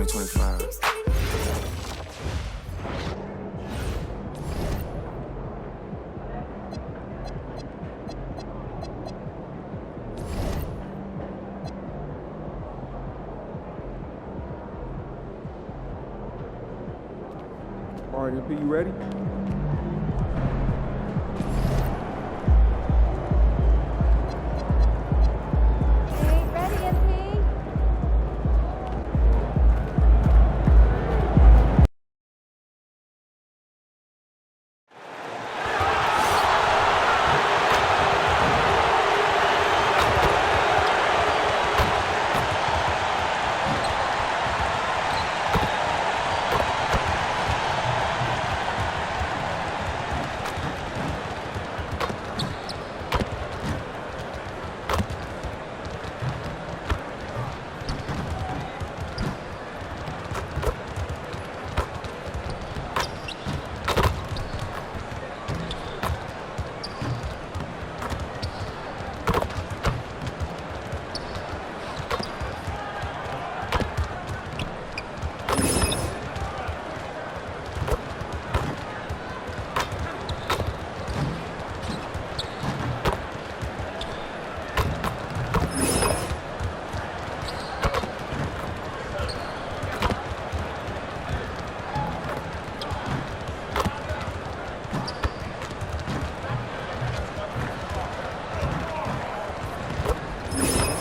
2025. All right, MP, you ready? Ready, MP?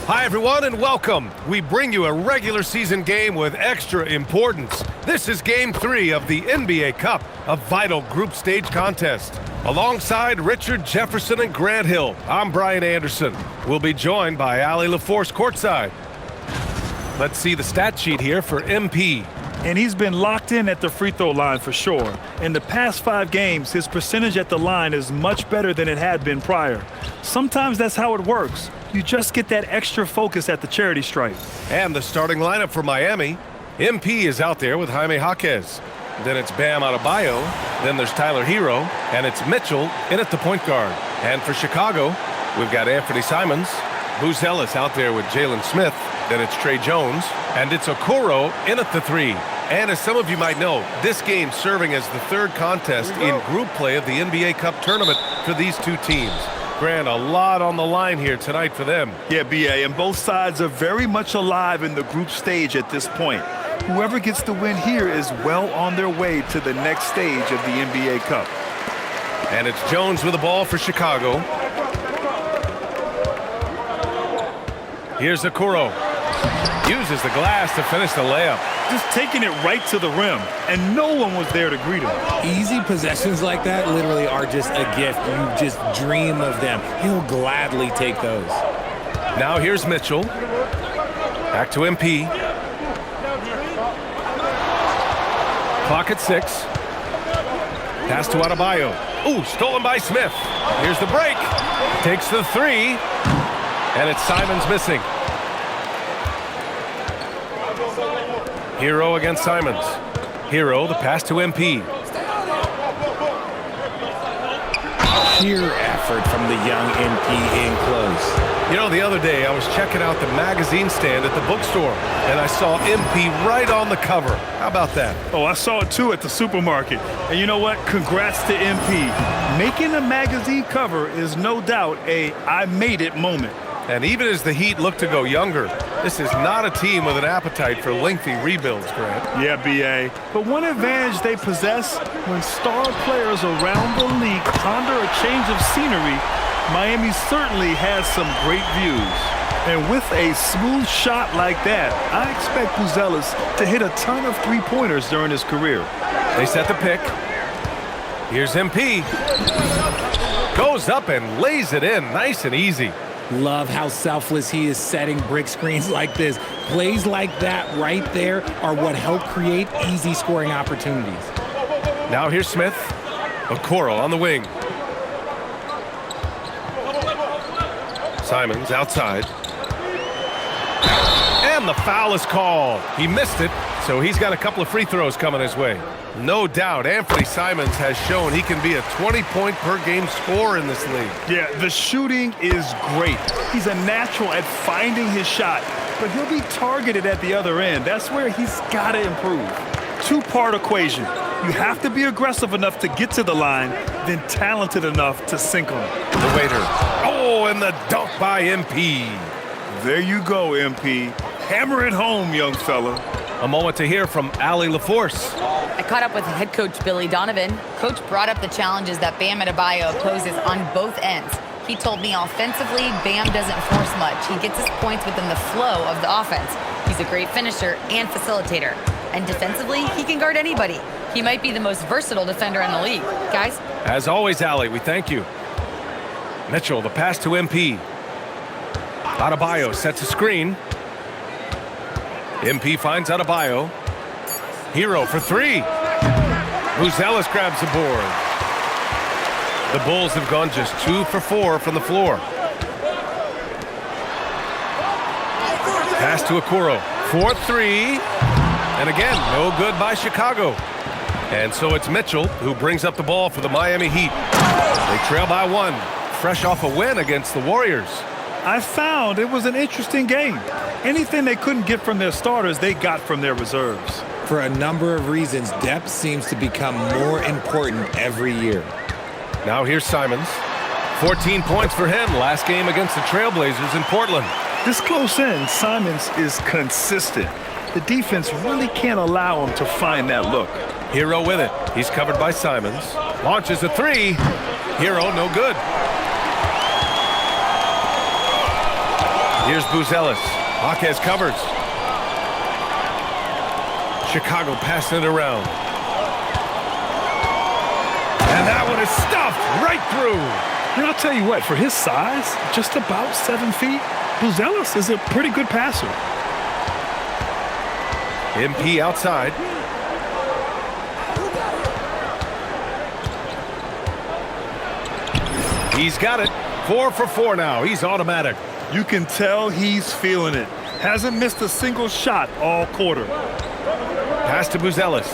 Hi, everyone, and welcome. We bring you a regular season game with extra importance. This is Game 3 of the NBA Cup, a vital group stage contest. Alongside Richard Jefferson and Grant Hill, I'm Brian Anderson. We'll be joined by Ali LaForce courtside. Let's see the stat sheet here for MP. And he's been locked in at the free throw line for sure. In the past 5 games, his percentage at the line is much better than it had been prior. Sometimes that's how it works. You just get that extra focus at the charity stripe. And the starting lineup for Miami. MP is out there with Jaime Jaquez. Then it's Bam Adebayo. Then there's Tyler Hero. And it's Mitchell in at the point guard. And for Chicago, we've got Anthony Simons. Booz Ellis out there with Jalen Smith. Then it's Trey Jones. And it's Okoro in at the 3. And as some of you might know, this game serving as the third contest in group play of the NBA Cup tournament for these two teams. Grant, a lot on the line here tonight for them. Yeah, B.A., and both sides are very much alive in the group stage at this point. Whoever gets the win here is well on their way to the next stage of the NBA Cup. And it's Jones with the ball for Chicago. Here's Okoro. Uses the glass to finish the layup. Just taking it right to the rim, and no one was there to greet him. Easy possessions like that literally are just a gift. You just dream of them. He'll gladly take those. Now here's Mitchell. Back to MP. Clock at 6. Pass to Adebayo. Ooh, stolen by Smith. Here's the break. Takes the 3. And it's Simons missing. Hero against Simons. Hero, the pass to MP. Sheer effort from the young MP in close. You know, the other day I was checking out the magazine stand at the bookstore, and I saw MP right on the cover. How about that? Oh, I saw it too at the supermarket. And you know what? Congrats to MP. Making a magazine cover is no doubt a I made it moment. And even as the Heat look to go younger, this is not a team with an appetite for lengthy rebuilds, Grant. Yeah, B.A. But one advantage they possess, when star players around the league ponder a change of scenery, Miami certainly has some great views. And with a smooth shot like that, I expect Booz Ellis to hit a ton of three-pointers during his career. They set the pick. Here's MP. Goes up and lays it in, nice and easy. Love how selfless he is setting brick screens like this. Plays like that right there are what help create easy scoring opportunities. Now here's Smith. Okoro on the wing. Simons outside. And the foul is called. He missed it, so he's got a couple of free throws coming his way. No doubt, Anthony Simons has shown he can be a 20-point-per-game scorer in this league. Yeah, the shooting is great. He's a natural at finding his shot, but he'll be targeted at the other end. That's where he's got to improve. Two-part equation. You have to be aggressive enough to get to the line, then talented enough to sink them. The waiter. Oh, and the dunk by MP. There you go, MP. Hammer it home, young fella. A moment to hear from Allie LaForce. I caught up with head coach Billy Donovan. Coach brought up the challenges that Bam Adebayo poses on both ends. He told me offensively, Bam doesn't force much. He gets his points within the flow of the offense. He's a great finisher and facilitator. And defensively, he can guard anybody. He might be the most versatile defender in the league. Guys? As always, Allie, we thank you. Mitchell, the pass to MP. Adebayo sets a screen. MP finds Adebayo. Hero for three. Buzelis grabs the board. The Bulls have gone just 2 for 4 from the floor. Pass to Okoro. 4-3. And again, no good by Chicago. And so it's Mitchell who brings up the ball for the Miami Heat. They trail by 1, fresh off a win against the Warriors. I found it was an interesting game. Anything they couldn't get from their starters, they got from their reserves. For a number of reasons, depth seems to become more important every year. Now here's Simons. 14 points for him last game against the Trailblazers in Portland. This close in, Simons is consistent. The defense really can't allow him to find that look. Hero with it. He's covered by Simons. Launches a three. Hero no good. Here's Buzelis. Jaquez covers. Chicago passing it around. And that one is stuffed right through. And I'll tell you what, for his size, just about 7 feet, Buzelis is a pretty good passer. MP outside. He's got it. 4 for 4 now. He's automatic. You can tell he's feeling it. Hasn't missed a single shot all quarter. Pass to Buzelis.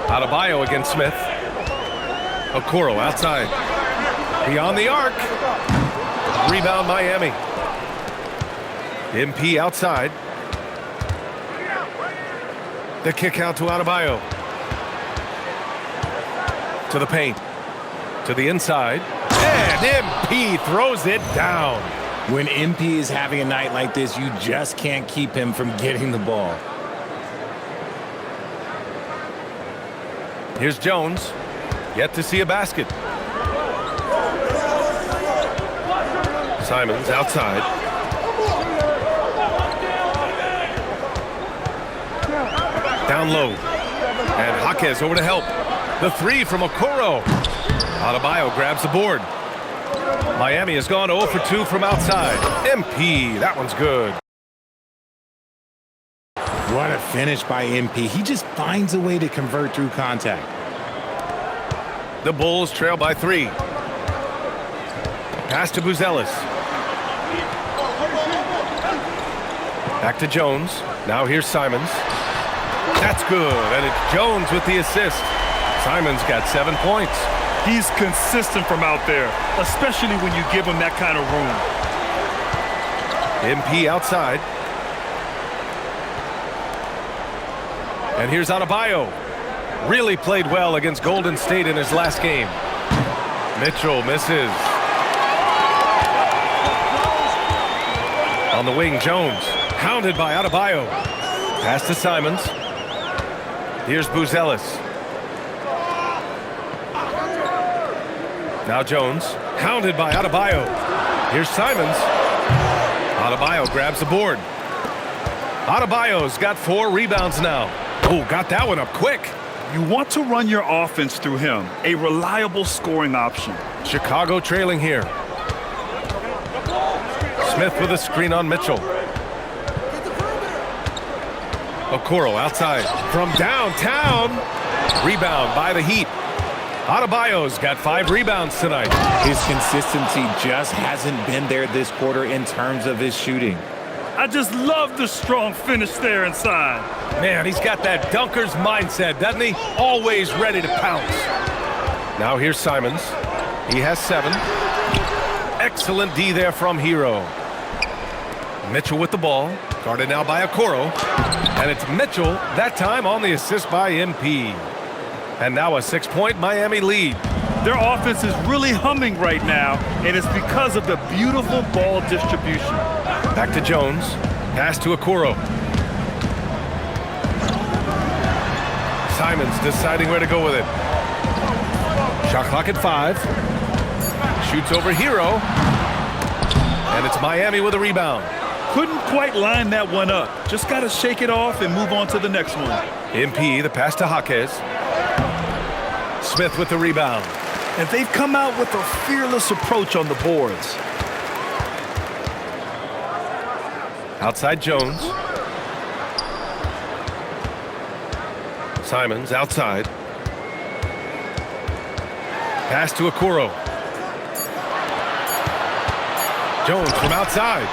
Adebayo against Smith. Okoro outside. Beyond the arc. Rebound Miami. MP outside. The kick out to Adebayo. To the paint. To the inside. And MP throws it down. When MP is having a night like this, you just can't keep him from getting the ball. Here's Jones. Yet to see a basket. Simons outside. Down low. And Jaquez over to help. The three from Okoro. Adebayo grabs the board. Miami has gone 0 for 2 from outside. MP, that one's good. What a finish by MP. He just finds a way to convert through contact. The Bulls trail by 3. Pass to Buzelis. Back to Jones. Now here's Simons. That's good, and it's Jones with the assist. Simons got 7 points. He's consistent from out there, especially when you give him that kind of room. MP outside. And here's Adebayo. Really played well against Golden State in his last game. Mitchell misses. On the wing, Jones. Hounded by Adebayo. Pass to Simons. Here's Buzelis. Now Jones. Hounded by Adebayo. Here's Simons. Adebayo grabs the board. Adebayo's got 4 rebounds now. Oh, got that one up quick. You want to run your offense through him, a reliable scoring option. Chicago trailing here. Smith with a screen on Mitchell. Okoro outside from downtown. Rebound by the Heat. Adebayo's got 5 rebounds tonight. His consistency just hasn't been there this quarter in terms of his shooting. I just love the strong finish there inside. Man, he's got that dunker's mindset, doesn't he? Always ready to pounce. Now here's Simons. He has 7. Excellent D there from Hero. Mitchell with the ball, guarded now by Okoro. And it's Mitchell, that time on the assist by MP. And now a 6-point Miami lead. Their offense is really humming right now, and it's because of the beautiful ball distribution. Back to Jones. Pass to Okoro. Simons deciding where to go with it. Shot clock at 5. Shoots over Hero. And it's Miami with a rebound. Couldn't quite line that one up. Just got to shake it off and move on to the next one. MP, the pass to Jaquez. Smith with the rebound. And they've come out with a fearless approach on the boards. Outside Jones. Simons outside. Pass to Okoro. Jones from outside.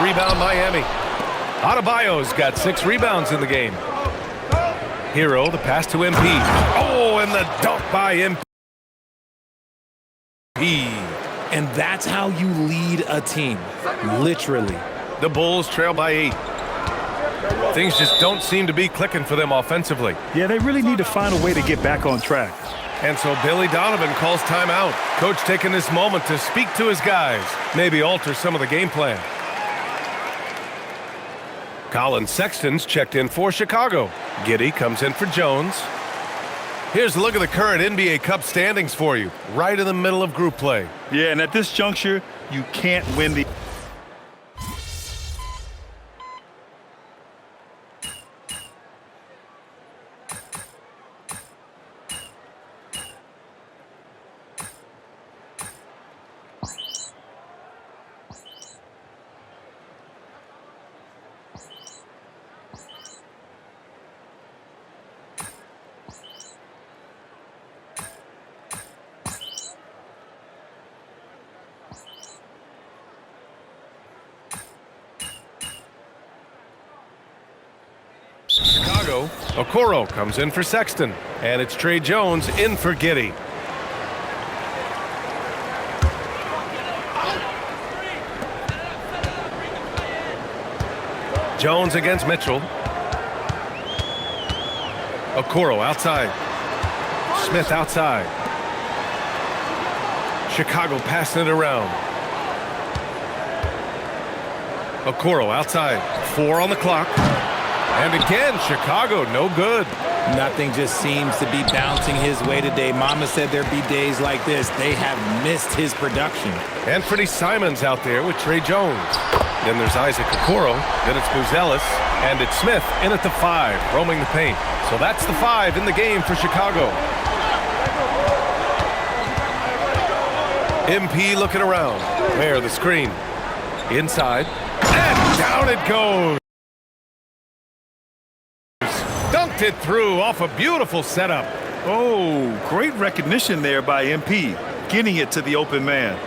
Rebound Miami. Adebayo's got 6 rebounds in the game. Hero, the pass to MP. Oh, and the dunk by MP. And that's how you lead a team, literally. The Bulls trail by 8. Things just don't seem to be clicking for them offensively. Yeah, they really need to find a way to get back on track. And so Billy Donovan calls timeout. Coach taking this moment to speak to his guys, maybe alter some of the game plan. Colin Sexton's checked in for Chicago. Giddey comes in for Jones. Here's a look at the current NBA Cup standings for you, right in the middle of group play. Yeah, and at this juncture, you can't win the... Chicago, Okoro comes in for Sexton. And it's Trey Jones in for Giddey. Jones against Mitchell. Okoro outside. Smith outside. Chicago passing it around. Okoro outside. 4 on the clock. And again, Chicago, no good. Nothing just seems to be bouncing his way today. Mama said there'd be days like this. They have missed his production. Anthony Simons out there with Trey Jones. Then there's Isaac Okoro. Then it's Buzelis. And it's Smith in at the 5, roaming the paint. So that's the 5 in the game for Chicago. MP looking around. There, the screen. Inside. And down it goes. Dunked it through off a beautiful setup. Oh, great recognition there by MP, getting it to the open man.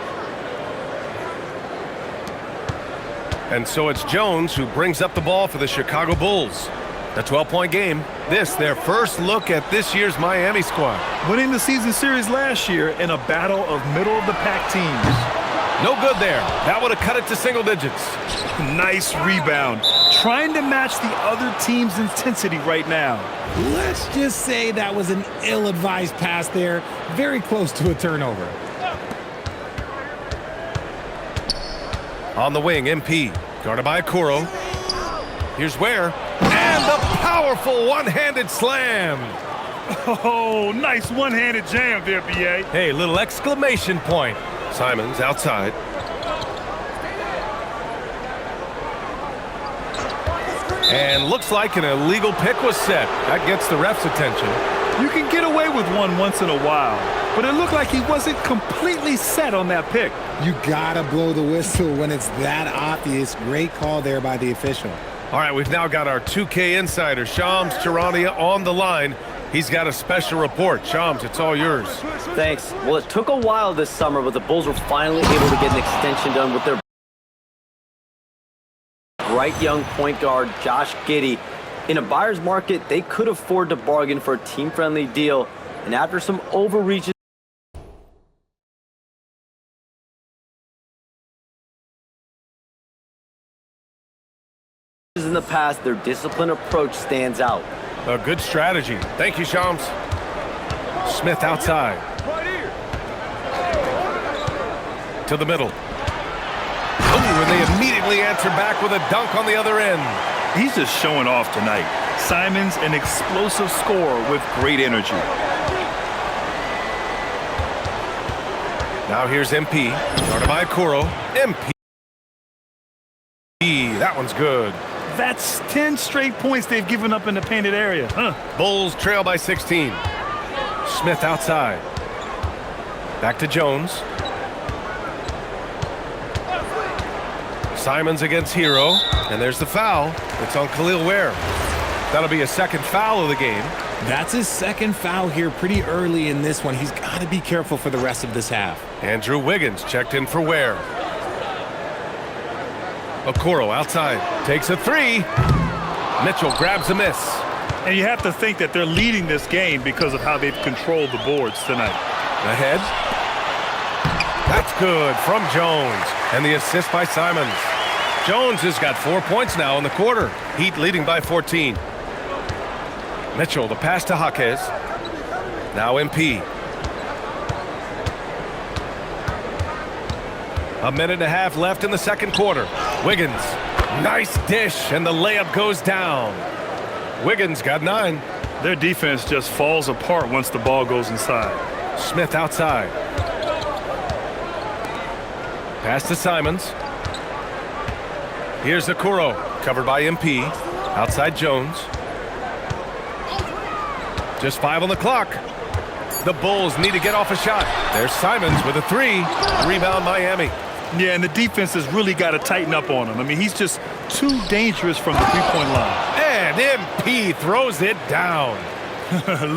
And so it's Jones who brings up the ball for the Chicago Bulls. A 12-point game. This, their first look at this year's Miami squad. Winning the season series last year in a battle of middle-of-the-pack teams. No good there. That would have cut it to single digits. Nice rebound. Trying to match the other team's intensity right now. Let's just say that was an ill-advised pass there. Very close to a turnover. On the wing, MP. Guarded by Okoro. Here's where. And the powerful one-handed slam. Oh, nice one-handed jam there, B.A. Hey, little exclamation point. Simons outside. And looks like an illegal pick was set. That gets the ref's attention. You can get away with one once in a while, but it looked like he wasn't completely set on that pick. You gotta blow the whistle when it's that obvious. Great call there by the official. All right, we've now got our 2K insider, Shams Charania, on the line. He's got a special report. Shams, it's all yours. Thanks. Well, it took a while this summer, but the Bulls were finally able to get an extension done with their bright young point guard, Josh Giddey. In a buyer's market, they could afford to bargain for a team-friendly deal. And after some overreach pass, their disciplined approach stands out. A good strategy. Thank you, Shams. Smith outside. To the middle. Oh, and they immediately answer back with a dunk on the other end. He's just showing off tonight. Simons, an explosive scorer with great energy. Now here's MP. Guarded by Okoro. MP. That one's good. That's 10 straight points they've given up in the painted area. Bulls trail by 16. Smith outside. Back to Jones. Simons against Hero. And there's the foul. It's on Khalil Ware. That'll be a second foul of the game. That's his second foul here pretty early in this one. He's got to be careful for the rest of this half. Andrew Wiggins checked in for Ware. Okoro outside. Takes a three. Mitchell grabs a miss. And you have to think that they're leading this game because of how they've controlled the boards tonight. Ahead. That's good from Jones. And the assist by Simons. Jones has got 4 points now in the quarter. Heat leading by 14. Mitchell, the pass to Jaquez. Now MP. A minute and a half left in the second quarter. Wiggins. Nice dish, and the layup goes down. Wiggins got 9. Their defense just falls apart once the ball goes inside. Smith outside. Pass to Simons. Here's Okoro, covered by MP. Outside Jones. Just 5 on the clock. The Bulls need to get off a shot. There's Simons with a 3. Rebound Miami. Yeah, and the defense has really got to tighten up on him. I mean, he's just too dangerous from the three-point line. And MP throws it down.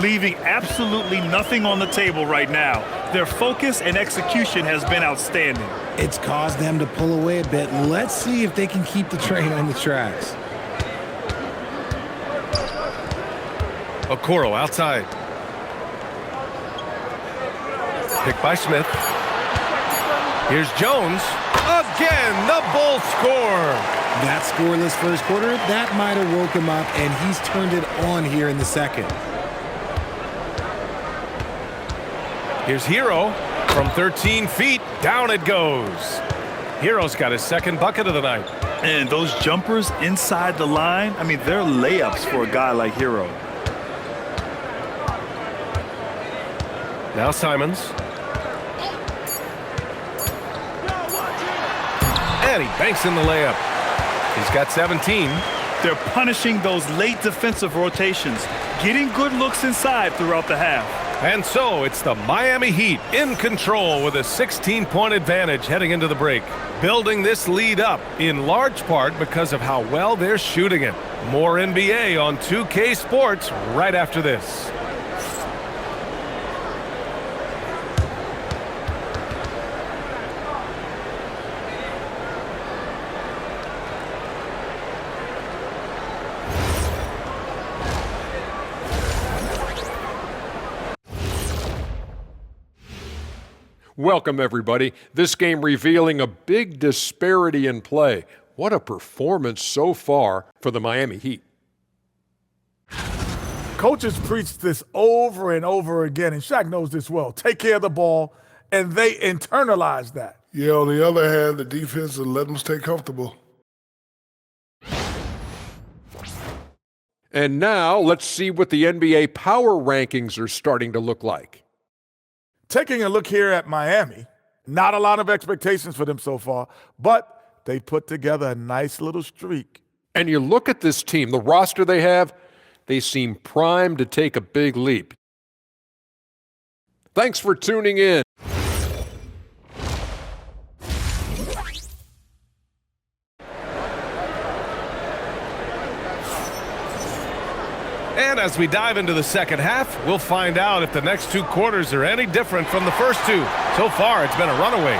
Leaving absolutely nothing on the table right now. Their focus and execution has been outstanding. It's caused them to pull away a bit. Let's see if they can keep the train on the tracks. Okoro outside. Picked by Smith. Here's Jones. Again, the Bulls score. That scoreless first quarter, that might have woke him up, and he's turned it on here in the second. Here's Hero from 13 feet. Down it goes. Hero's got his second bucket of the night. And those jumpers inside the line, I mean, they're layups for a guy like Hero. Now Simons. And he banks in the layup. He's got 17. They're punishing those late defensive rotations, getting good looks inside throughout the half. And so it's the Miami Heat in control with a 16-point advantage heading into the break. Building this lead up in large part because of how well they're shooting it. More NBA on 2K Sports right after this. Welcome, everybody. This game revealing a big disparity in play. What a performance so far for the Miami Heat. Coaches preach this over and over again, and Shaq knows this well. Take care of the ball, and they internalize that. Yeah, on the other hand, the defense will let them stay comfortable. And now let's see what the NBA power rankings are starting to look like. Taking a look here at Miami, not a lot of expectations for them so far, but they put together a nice little streak. And you look at this team, the roster they have, they seem primed to take a big leap. Thanks for tuning in. And as we dive into the second half, we'll find out if the next 2 quarters are any different from the first 2. So far, it's been a runaway.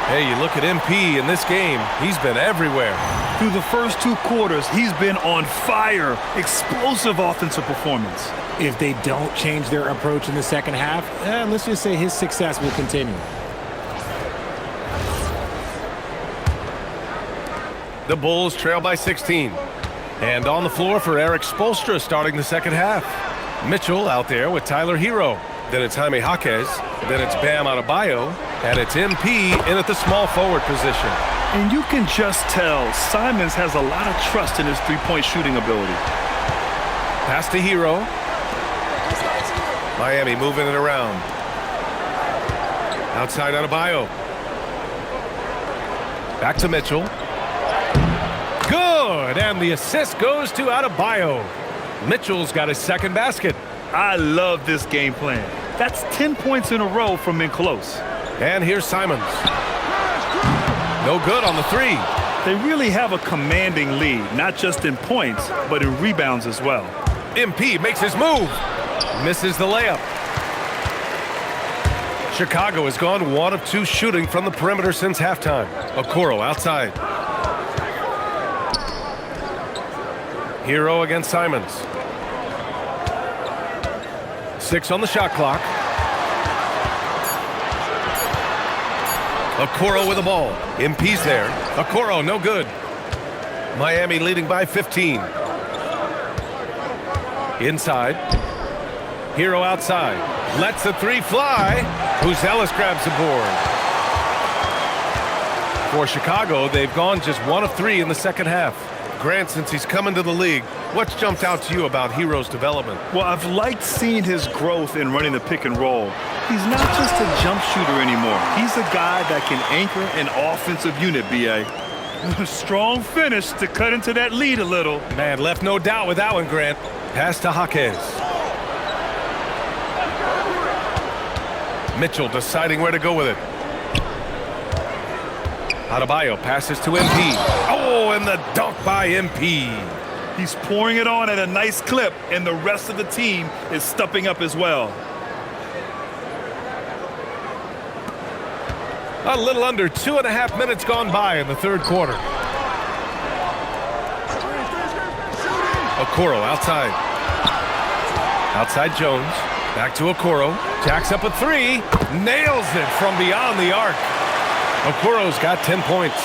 Hey, you look at MP in this game, he's been everywhere. Through the first 2 quarters, he's been on fire. Explosive offensive performance. If they don't change their approach in the second half, let's just say his success will continue. The Bulls trail by 16. And on the floor for Eric Spoelstra starting the second half. Mitchell out there with Tyler Hero. Then it's Jaime Jaquez. Then it's Bam Adebayo. And it's MP in at the small forward position. And you can just tell Simons has a lot of trust in his three-point shooting ability. Pass to Hero. Miami moving it around. Outside Adebayo. Back to Mitchell. Good, and the assist goes to Adebayo. Mitchell's got his second basket. I love this game plan. That's 10 points in a row from in close. And here's Simons. No good on the three. They really have a commanding lead, not just in points, but in rebounds as well. MP makes his move. Misses the layup. Chicago has gone 1 of 2 shooting from the perimeter since halftime. Okoro outside. Hero against Simons. 6 on the shot clock. Okoro with the ball. MP's there. Okoro, no good. Miami leading by 15. Inside. Hero outside. Lets the three fly. Buzelis grabs the board. For Chicago, they've gone just 1 of 3 in the second half. Grant, since he's come into the league, what's jumped out to you about Hero's development? Well, I've liked seeing his growth in running the pick and roll. He's not just a jump shooter anymore. He's a guy that can anchor an offensive unit, B.A. Strong finish to cut into that lead a little. Man, left no doubt with that one, Grant. Pass to Jaquez. Mitchell deciding where to go with it. Adebayo passes to MP. Oh, and the dunk by MP. He's pouring it on at a nice clip, and the rest of the team is stepping up as well. A little under 2.5 minutes gone by in the third quarter. Okoro outside. Outside Jones. Back to Okoro. Jacks up a three. Nails it from beyond the arc. Okoro's got 10 points.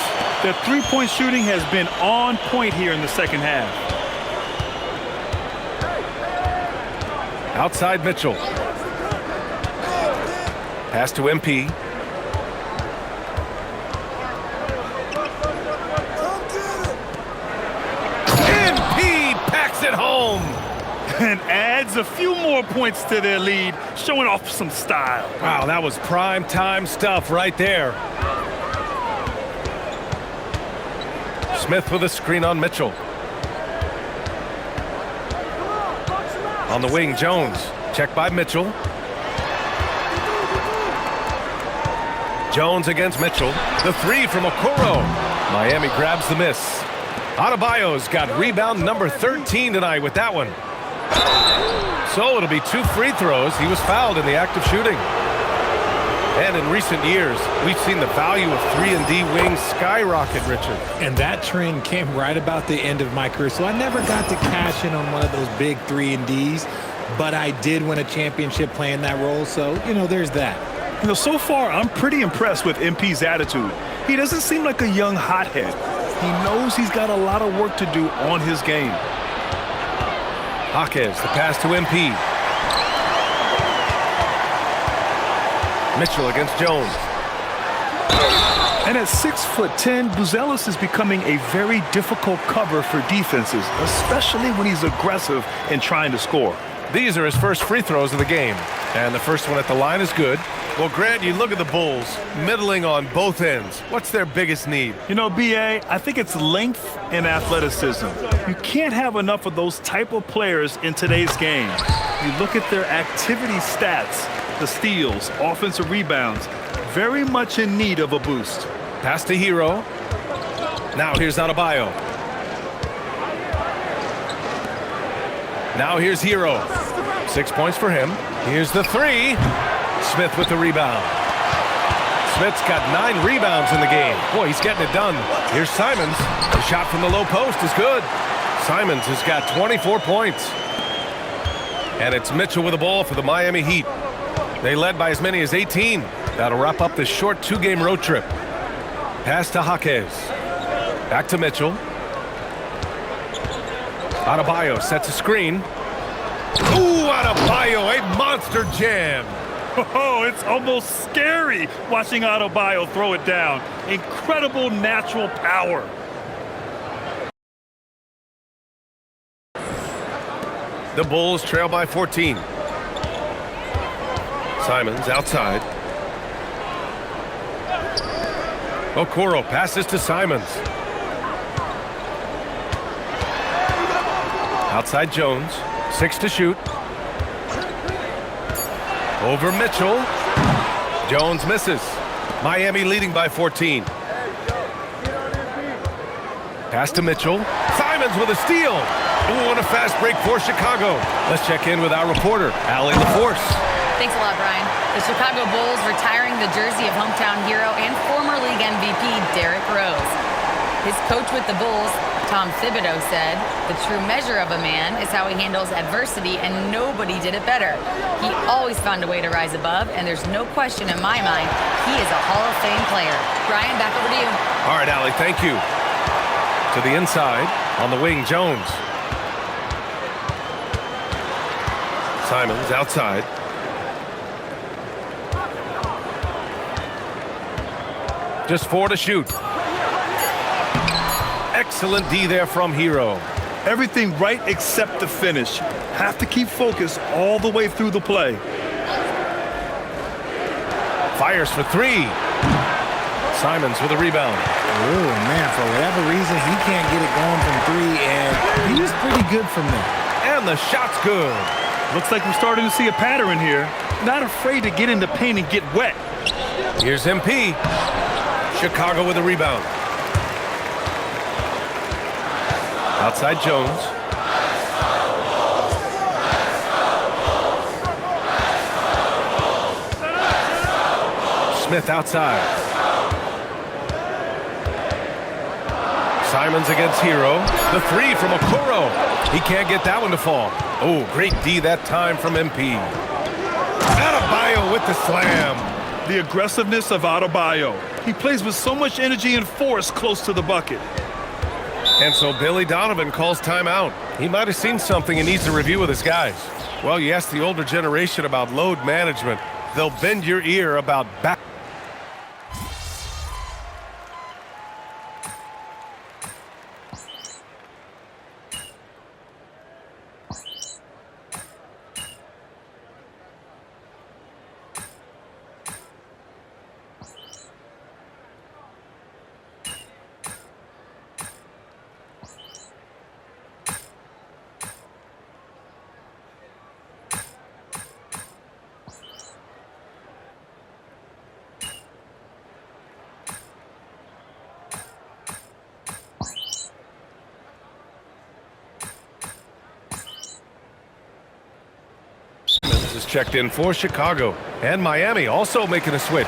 Their three-point shooting has been on point here in the second half. Outside Mitchell. Pass to MP. MP packs it home. And adds a few more points to their lead, showing off some style. Wow, that was prime time stuff right there. Smith with a screen on Mitchell. On the wing, Jones. Checked by Mitchell. Jones against Mitchell. The three from Okoro. Miami grabs the miss. Adebayo's got rebound number 13 tonight with that one. So it'll be 2 free throws. He was fouled in the act of shooting. And in recent years, we've seen the value of 3-and-D wings skyrocket, Richard. And that trend came right about the end of my career. So I never got to cash in on one of those big 3-and-Ds, but I did win a championship playing that role. So, there's that. So far, I'm pretty impressed with MP's attitude. He doesn't seem like a young hothead. He knows he's got a lot of work to do on his game. Jaquez, the pass to MP. Mitchell against Jones. And at 6'10", Buzelis is becoming a very difficult cover for defenses, especially when he's aggressive and trying to score. These are his first free throws of the game. And the first one at the line is good. Well, Grant, you look at the Bulls, middling on both ends. What's their biggest need? B.A., I think it's length and athleticism. You can't have enough of those type of players in today's game. You look at their activity stats, the steals, offensive rebounds, very much in need of a boost. Pass to Hero. Now here's Adebayo. Now here's Hero. 6 points for him. Here's the three. Smith with the rebound. Smith's got 9 rebounds in the game. Boy, he's getting it done. Here's Simons. The shot from the low post is good. Simons has got 24 points. And it's Mitchell with the ball for the Miami Heat. They led by as many as 18. That'll wrap up this short 2-game road trip. Pass to Jaquez. Back to Mitchell. Adebayo sets a screen. Ooh, Adebayo, a monster jam. Oh, it's almost scary watching Adebayo throw it down. Incredible natural power. The Bulls trail by 14. Simons outside. Okoro passes to Simons. Outside Jones. 6 to shoot. Over Mitchell. Jones misses. Miami leading by 14. Pass to Mitchell. Simons with a steal. Ooh, and a fast break for Chicago. Let's check in with our reporter, Allie LaForce. Thanks a lot, Brian. The Chicago Bulls retiring the jersey of hometown hero and former league MVP Derrick Rose. His coach with the Bulls, Tom Thibodeau, said, "The true measure of a man is how he handles adversity, and nobody did it better. He always found a way to rise above, and there's no question in my mind he is a Hall of Fame player." Brian, back over to you. All right, Allie, thank you. To the inside, on the wing, Jones. Simons outside. Just 4 to shoot. Excellent D there from Hero. Everything right except the finish. Have to keep focused all the way through the play. Fires for 3. Simons with a rebound. Oh, man, for whatever reason, he can't get it going from 3, and he was pretty good from there. And the shot's good. Looks like we're starting to see a pattern here. Not afraid to get in the paint and get wet. Here's MP. Chicago with a rebound. Outside Jones. Smith outside. Simons against Hero. The 3 from Okoro. He can't get that one to fall. Oh, great D that time from MP. Adebayo with the slam. The aggressiveness of Adebayo. He plays with so much energy and force close to the bucket. And so Billy Donovan calls timeout. He might have seen something and needs to review with his guys. Well, you ask the older generation about load management, they'll bend your ear about back. Is checked in for Chicago, and Miami also making a switch.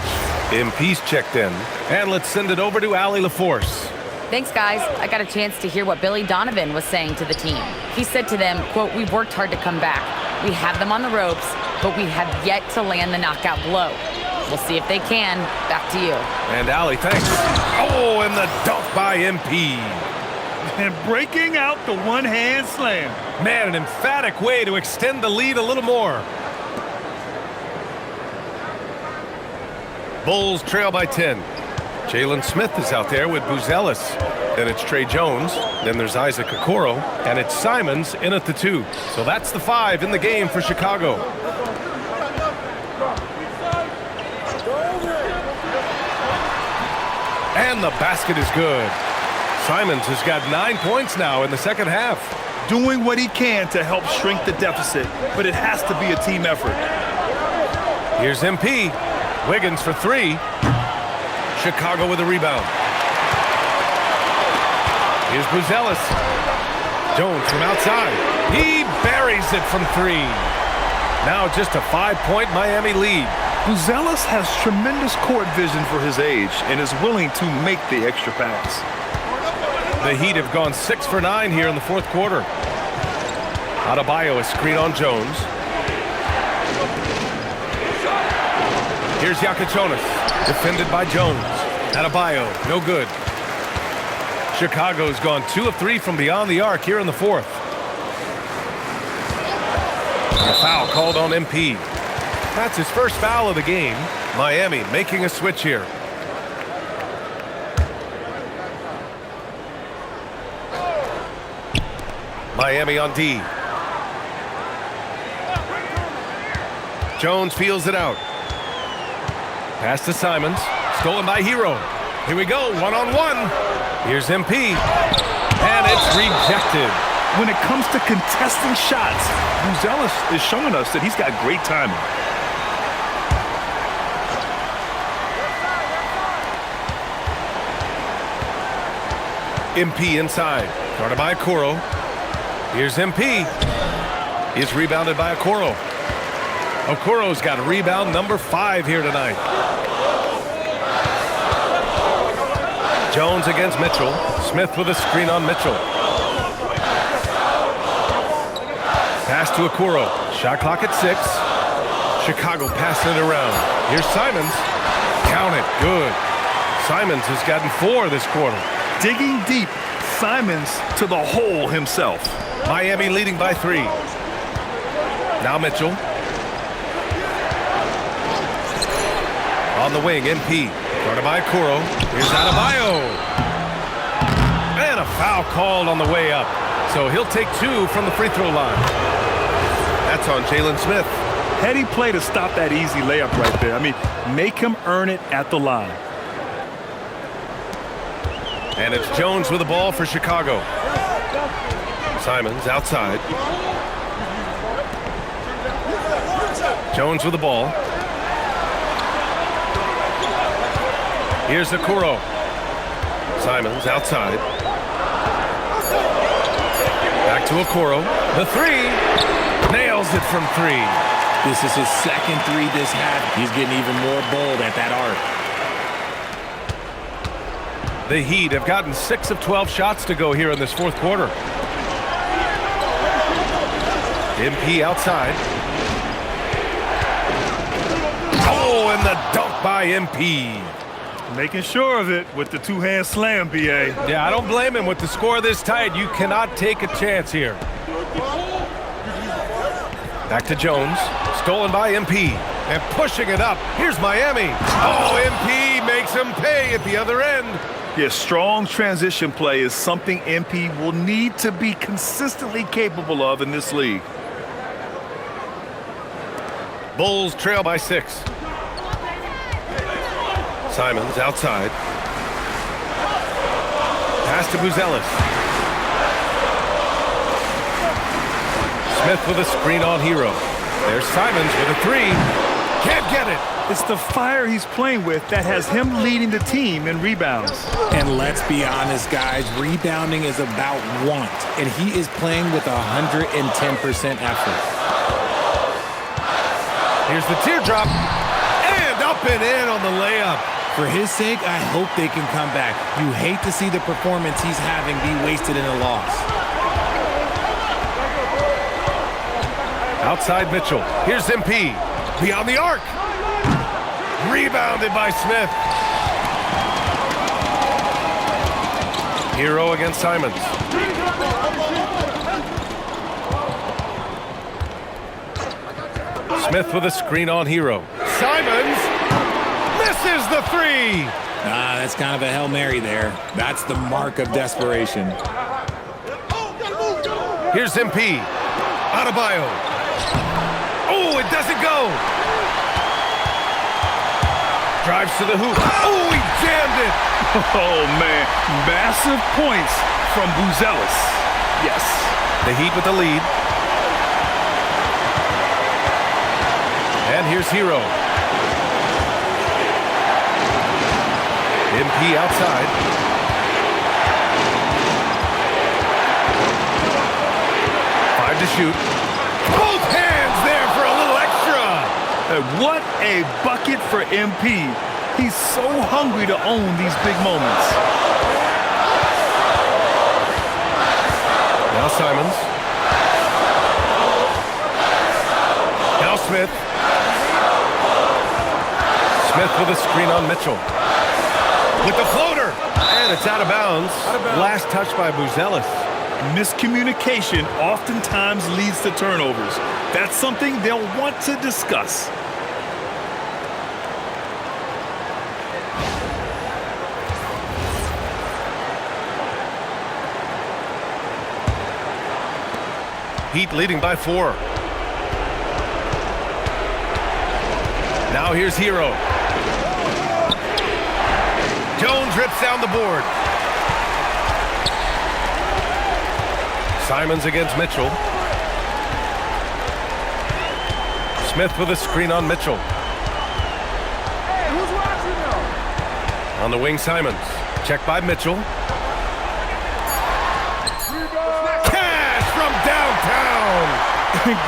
MP's checked in, and let's send it over to Allie LaForce. Thanks, guys. I got a chance to hear what Billy Donovan was saying to the team. He said to them, quote, "We've worked hard to come back. We have them on the ropes, but we have yet to land the knockout blow. We'll see if they can." Back to you. And Allie, thanks. Oh, and the dunk by MP. And breaking out the one-hand slam. Man, an emphatic way to extend the lead a little more. Bulls trail by 10. Jalen Smith is out there with Buzelis. Then it's Trey Jones. Then there's Isaac Okoro. And it's Simons in at the 2. So that's the 5 in the game for Chicago. And the basket is good. Simons has got 9 points now in the second half. Doing what he can to help shrink the deficit, but it has to be a team effort. Here's MP. Wiggins for 3. Chicago with a rebound. Here's Buzelis. Jones from outside. He buries it from 3. Now just a 5-point Miami lead. Buzelis has tremendous court vision for his age and is willing to make the extra pass. The Heat have gone 6 for 9 here in the fourth quarter. Adebayo, a screen on Jones. Here's Yakuchonis, defended by Jones. Adebayo, no good. Chicago's gone 2 of 3 from beyond the arc here in the fourth. A foul called on MP. That's his first foul of the game. Miami making a switch here. Miami on D. Jones feels it out. Pass to Simons. Stolen by Hero. Here we go, one-on-one. Here's MP. And it's rejected. When it comes to contesting shots, Buzelis is showing us that he's got great timing. MP inside. Guarded by Okoro. Here's MP. He's rebounded by Okoro. Okoro's got rebound number 5 here tonight. Jones against Mitchell. Smith with a screen on Mitchell. Pass to Okoro. Shot clock at 6. Chicago passing it around. Here's Simons. Count it. Good. Simons has gotten 4 this quarter. Digging deep. Simons to the hole himself. Miami leading by 3. Now Mitchell. On the wing, MP. Guarded by Okoro. Here's Adebayo. And a foul called on the way up. So he'll take 2 from the free throw line. That's on Jalen Smith. Heady play to stop that easy layup right there. I mean, make him earn it at the line. And it's Jones with the ball for Chicago. Simons outside. Jones with the ball. Here's Okoro. Simons outside. Back to Okoro. The 3. Nails it from 3. This is his second 3 this half. He's getting even more bold at that arc. The Heat have gotten 6 of 12 shots to go here in this fourth quarter. MP outside. Oh, and the dunk by MP. Making sure of it with the 2-hand slam, B.A. Yeah, I don't blame him. With the score this tight, you cannot take a chance here. Back to Jones. Stolen by MP. And pushing it up. Here's Miami. Oh, MP makes him pay at the other end. Yeah, strong transition play is something MP will need to be consistently capable of in this league. Bulls trail by 6. Simons outside. Pass to Buzelis. Smith with a screen on Hero. There's Simons with a 3. Can't get it. It's the fire he's playing with that has him leading the team in rebounds. And let's be honest, guys, rebounding is about want, and he is playing with 110% effort. Here's the teardrop, and up and in on the layup. For his sake, I hope they can come back. You hate to see the performance he's having be wasted in a loss. Outside Mitchell. Here's MP. Beyond the arc. Rebounded by Smith. Hero against Simons. Smith with a screen on Hero. Simons misses the 3. That's kind of a Hail Mary there. That's the mark of desperation. Here's MP. Adebayo. Oh, it doesn't go. Drives to the hoop. Oh, he jammed it. Oh, man. Massive points from Buzelis. Yes. The Heat with the lead. And here's Hero. MP outside. Five to shoot. Both hands there for a little extra. What a bucket for MP. He's so hungry to own these big moments. Now Simons. Now Smith. Smith with a screen on Mitchell. With the floater. And it's out of bounds. Last touch by Buzelis. Miscommunication oftentimes leads to turnovers. That's something they'll want to discuss. Heat leading by 4. Now here's Hero. Jones rips down the board. Simons against Mitchell. Smith with a screen on Mitchell. Hey, who's watching now? On the wing, Simons. Check by Mitchell. Cash from downtown.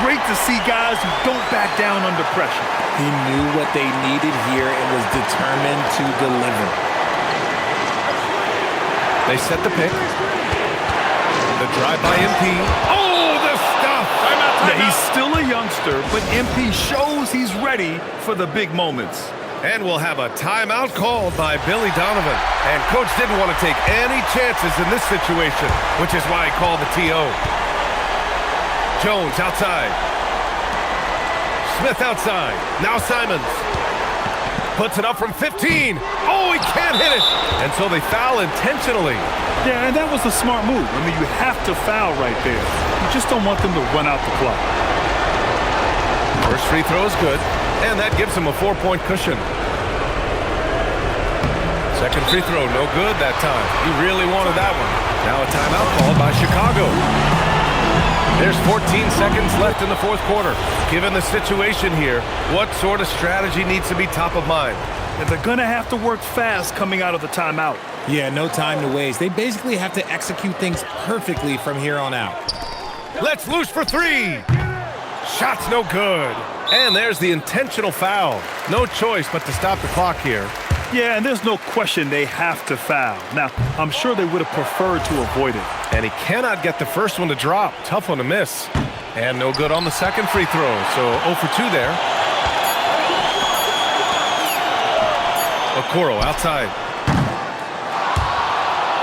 Great to see guys who don't back down under pressure. He knew what they needed here and was determined to deliver. They set the pick. The drive by MP. Oh, the stuff! Yeah, he's still a youngster, but MP shows he's ready for the big moments. And we'll have a timeout called by Billy Donovan. And coach didn't want to take any chances in this situation, which is why he called the TO. Jones outside. Smith outside. Now Simons. Puts it up from 15. Oh, he can't hit it. And so they foul intentionally. Yeah, and that was a smart move. I mean, you have to foul right there. You just don't want them to run out the clock. First free throw is good, and that gives him a 4-point cushion. Second free throw, no good that time. He really wanted that one. Now a timeout called by Chicago. There's 14 seconds left in the fourth quarter. Given the situation here, what sort of strategy needs to be top of mind? And they're going to have to work fast coming out of the timeout. Yeah, no time to waste. They basically have to execute things perfectly from here on out. Let's loose for 3. Shot's no good. And there's the intentional foul. No choice but to stop the clock here. Yeah, and there's no question they have to foul. Now, I'm sure they would have preferred to avoid it. And he cannot get the first one to drop. Tough one to miss. And no good on the second free throw. So 0 for 2 there. Okoro outside.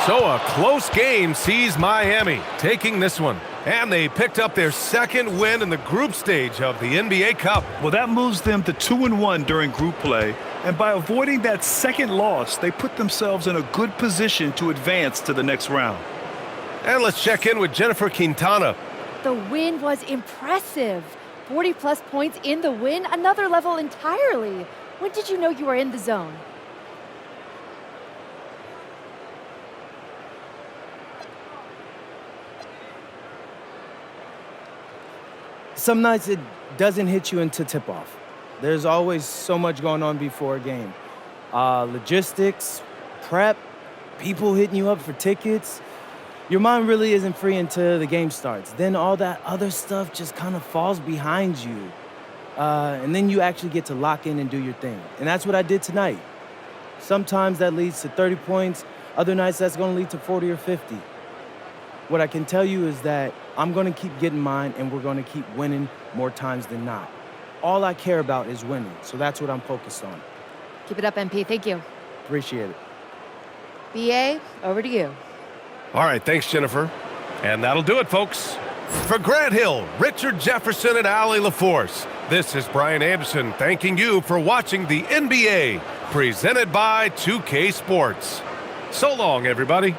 So a close game sees Miami taking this one. And they picked up their second win in the group stage of the NBA Cup. Well, that moves them to 2-1 during group play. And by avoiding that second loss, they put themselves in a good position to advance to the next round. And let's check in with Jennifer Quintana. The win was impressive. 40-plus points in the win, another level entirely. When did you know you were in the zone? Some nights it doesn't hit you until tip-off. There's always so much going on before a game. Logistics, prep, people hitting you up for tickets. Your mind really isn't free until the game starts. Then all that other stuff just kind of falls behind you. And then you actually get to lock in and do your thing. And that's what I did tonight. Sometimes that leads to 30 points. Other nights that's going to lead to 40 or 50. What I can tell you is that I'm going to keep getting mine, and we're going to keep winning more times than not. All I care about is winning, so that's what I'm focused on. Keep it up, MP. Thank you. Appreciate it. BA, over to you. All right, thanks, Jennifer. And that'll do it, folks. For Grant Hill, Richard Jefferson, and Allie LaForce, this is Brian Anderson thanking you for watching the NBA, presented by 2K Sports. So long, everybody.